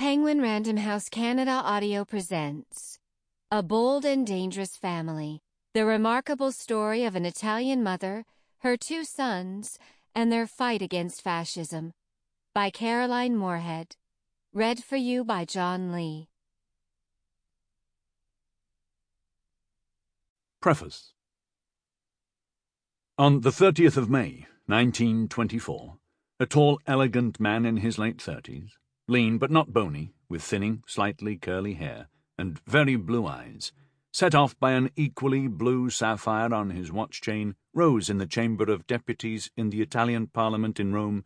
Penguin Random House Canada Audio presents A Bold and Dangerous Family, the remarkable story of an Italian mother, her two sons, and their fight against fascism, by Caroline Moorehead. Read for you by John Lee. Preface. On the 30th of May, 1924, a tall, elegant man in his late 30s, lean but not bony, with thinning, slightly curly hair and very blue eyes, set off by an equally blue sapphire on his watch chain, rose in the Chamber of Deputies in the Italian Parliament in Rome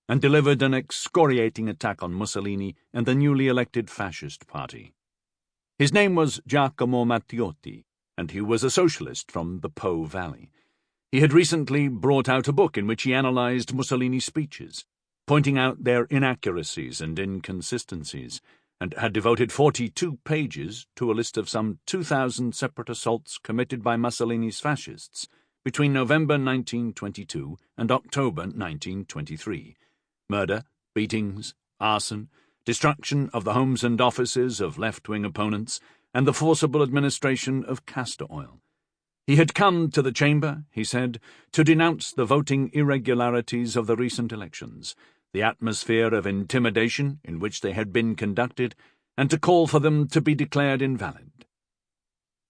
and delivered an excoriating attack on Mussolini and the newly elected fascist party. His name was Giacomo Matteotti, and he was a socialist from the Po Valley. He had recently brought out a book in which he analysed Mussolini's speeches, pointing out their inaccuracies and inconsistencies, and had devoted 42 pages to a list of some 2,000 separate assaults committed by Mussolini's fascists between November 1922 and October 1923. Murder, beatings, arson, destruction of the homes and offices of left-wing opponents, and the forcible administration of castor oil. He had come to the chamber, he said, to denounce the voting irregularities of the recent elections, the atmosphere of intimidation in which they had been conducted, and to call for them to be declared invalid.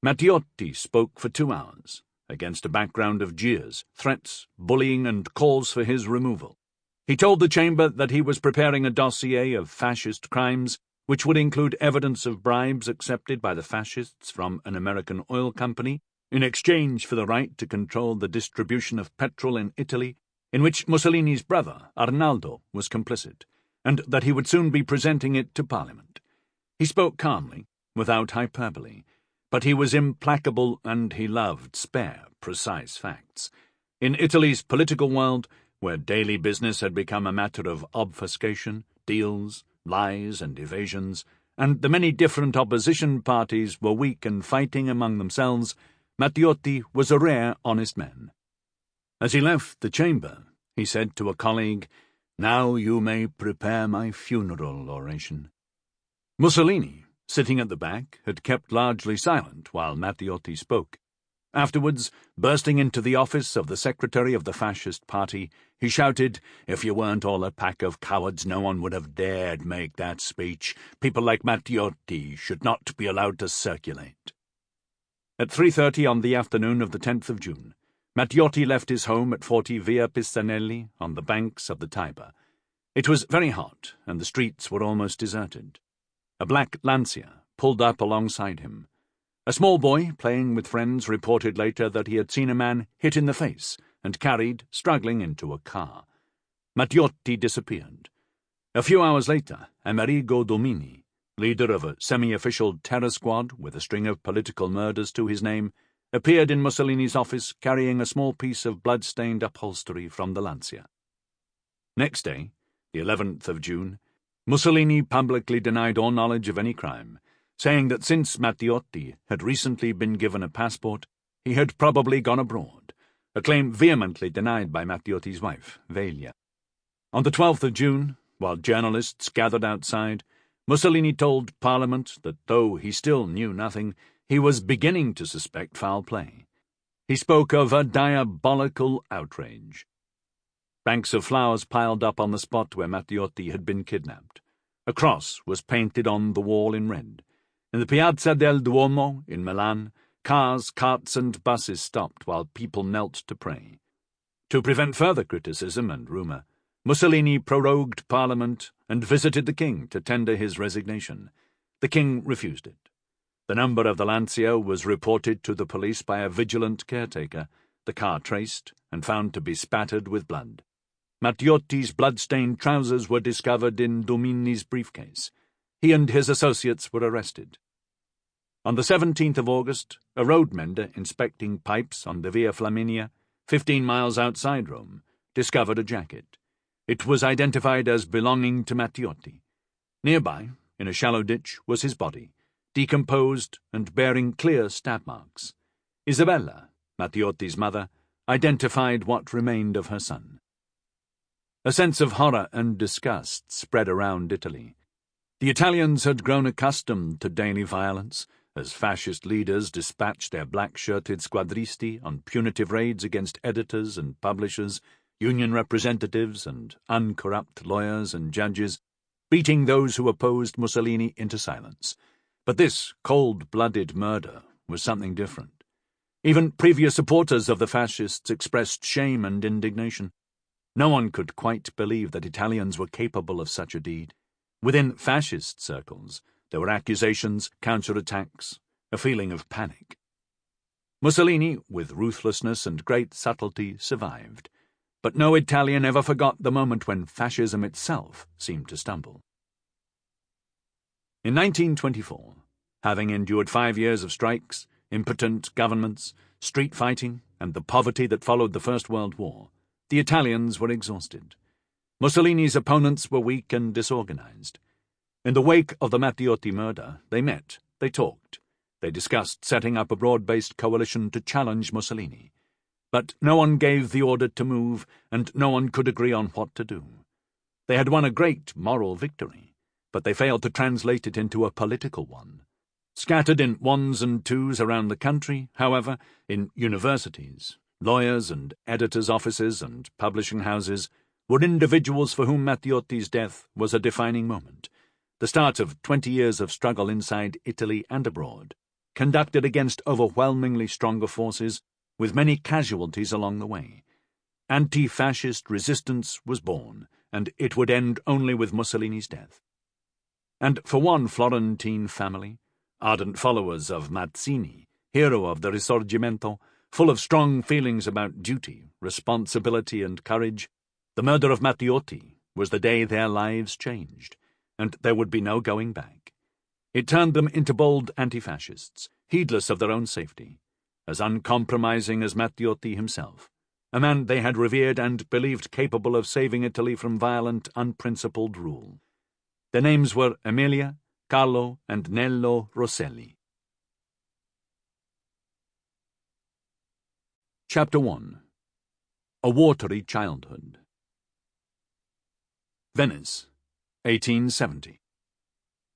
Matteotti spoke for 2 hours, against a background of jeers, threats, bullying, and calls for his removal. He told the chamber that he was preparing a dossier of fascist crimes, which would include evidence of bribes accepted by the fascists from an American oil company in exchange for the right to control the distribution of petrol in Italy, in which Mussolini's brother, Arnaldo, was complicit, and that he would soon be presenting it to Parliament. He spoke calmly, without hyperbole, but he was implacable and he loved spare, precise facts. In Italy's political world, where daily business had become a matter of obfuscation, deals, lies and evasions, and the many different opposition parties were weak and fighting among themselves, Matteotti was a rare honest man. As he left the chamber, he said to a colleague, "Now you may prepare my funeral oration." Mussolini, sitting at the back, had kept largely silent while Matteotti spoke. Afterwards, bursting into the office of the secretary of the fascist party, he shouted, "If you weren't all a pack of cowards, no one would have dared make that speech. People like Matteotti should not be allowed to circulate." At 3:30 on the afternoon of the 10th of June, Matteotti left his home at 40 Via Pisanelli on the banks of the Tiber. It was very hot, and the streets were almost deserted. A black Lancia pulled up alongside him. A small boy playing with friends reported later that he had seen a man hit in the face and carried, struggling, into a car. Matteotti disappeared. A few hours later, Amerigo Domini, leader of a semi-official terror squad with a string of political murders to his name, appeared in Mussolini's office carrying a small piece of blood-stained upholstery from the Lancia. Next day, the 11th of June, Mussolini publicly denied all knowledge of any crime, saying that since Matteotti had recently been given a passport, he had probably gone abroad, a claim vehemently denied by Matteotti's wife, Velia. On the 12th of June, while journalists gathered outside, Mussolini told Parliament that though he still knew nothing, he was beginning to suspect foul play. He spoke of a diabolical outrage. Banks of flowers piled up on the spot where Matteotti had been kidnapped. A cross was painted on the wall in red. In the Piazza del Duomo in Milan, cars, carts and buses stopped while people knelt to pray. To prevent further criticism and rumour, Mussolini prorogued Parliament and visited the king to tender his resignation. The king refused it. The number of the Lancia was reported to the police by a vigilant caretaker, the car traced and found to be spattered with blood. Matteotti's blood-stained trousers were discovered in Domini's briefcase. He and his associates were arrested. On the 17th of August, a road mender inspecting pipes on the Via Flaminia, 15 miles outside Rome, discovered a jacket. It was identified as belonging to Matteotti. Nearby, in a shallow ditch, was his body, decomposed and bearing clear stab marks. Isabella, Matteotti's mother, identified what remained of her son. A sense of horror and disgust spread around Italy. The Italians had grown accustomed to daily violence, as fascist leaders dispatched their black-shirted squadristi on punitive raids against editors and publishers, union representatives and uncorrupt lawyers and judges, beating those who opposed Mussolini into silence. But this cold-blooded murder was something different. Even previous supporters of the fascists expressed shame and indignation. No one could quite believe that Italians were capable of such a deed. Within fascist circles, there were accusations, counterattacks, a feeling of panic. Mussolini, with ruthlessness and great subtlety, survived, but no Italian ever forgot the moment when fascism itself seemed to stumble. In 1924, having endured 5 years of strikes, impotent governments, street fighting, and the poverty that followed the First World War, the Italians were exhausted. Mussolini's opponents were weak and disorganized. In the wake of the Matteotti murder, they met, they talked, they discussed setting up a broad-based coalition to challenge Mussolini. But no one gave the order to move, and no one could agree on what to do. They had won a great moral victory, but they failed to translate it into a political one. Scattered in ones and twos around the country, however, in universities, lawyers' and editors' offices and publishing houses, were individuals for whom Matteotti's death was a defining moment, the start of 20 years of struggle inside Italy and abroad, conducted against overwhelmingly stronger forces, with many casualties along the way. Anti-fascist resistance was born, and it would end only with Mussolini's death. And for one Florentine family, ardent followers of Mazzini, hero of the Risorgimento, full of strong feelings about duty, responsibility, and courage, the murder of Matteotti was the day their lives changed, and there would be no going back. It turned them into bold anti-fascists, heedless of their own safety, as uncompromising as Matteotti himself, a man they had revered and believed capable of saving Italy from violent, unprincipled rule. Their names were Emilia, Carlo, and Nello Rosselli. Chapter 1. A Watery Childhood. Venice, 1870.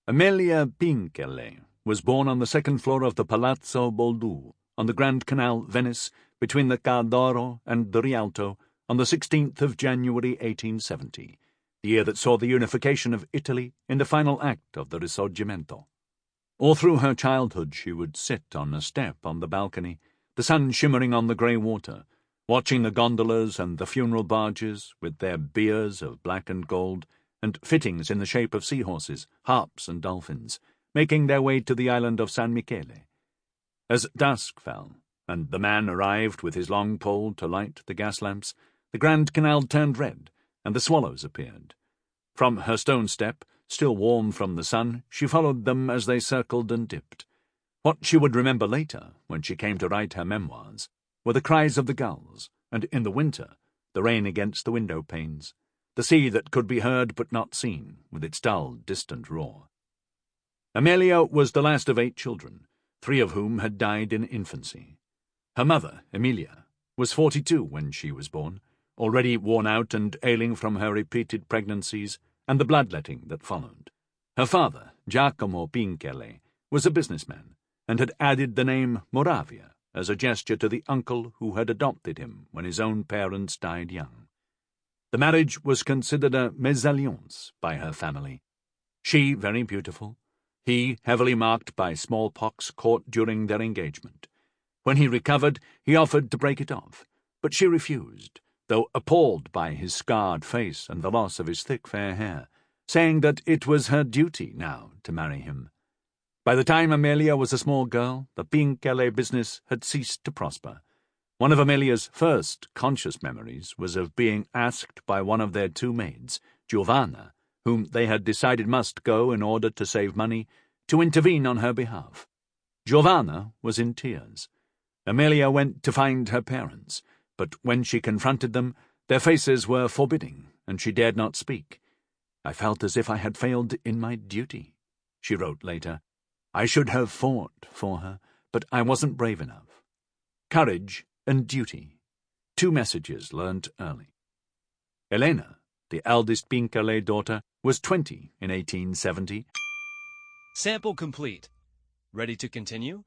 Amelia Pinchele was born on the second floor of the Palazzo Boldu, on the Grand Canal, Venice, between the Ca' d'Oro and the Rialto, on the 16th of January 1870, the year that saw the unification of Italy in the final act of the Risorgimento. All through her childhood she would sit on a step on the balcony, the sun shimmering on the grey water, watching the gondolas and the funeral barges with their biers of black and gold, and fittings in the shape of seahorses, harps and dolphins, making their way to the island of San Michele. As dusk fell, and the man arrived with his long pole to light the gas lamps, the Grand Canal turned red, and the swallows appeared. From her stone step, still warm from the sun, she followed them as they circled and dipped. What she would remember later, when she came to write her memoirs, were the cries of the gulls, and in the winter, the rain against the window panes, the sea that could be heard but not seen, with its dull, distant roar. Amelia was the last of 8 children, 3 of whom had died in infancy. Her mother, Emilia, was 42 when she was born, already worn out and ailing from her repeated pregnancies and the bloodletting that followed. Her father, Giacomo Pinchele, was a businessman, and had added the name Moravia as a gesture to the uncle who had adopted him when his own parents died young. The marriage was considered a mésalliance by her family. She very beautiful, he heavily marked by smallpox caught during their engagement. When he recovered, he offered to break it off, but she refused, though appalled by his scarred face and the loss of his thick fair hair, saying that it was her duty now to marry him. By the time Amelia was a small girl, the Pinchele business had ceased to prosper. One of Amelia's first conscious memories was of being asked by one of their 2 maids, Giovanna, whom they had decided must go in order to save money, to intervene on her behalf. Giovanna was in tears. Amelia went to find her parents, but when she confronted them, their faces were forbidding, and she dared not speak. "I felt as if I had failed in my duty," she wrote later. "I should have fought for her, but I wasn't brave enough." Courage and duty, 2 messages learnt early. Elena, the eldest Pincale daughter, was 20 in 1870. Sample complete. Ready to continue?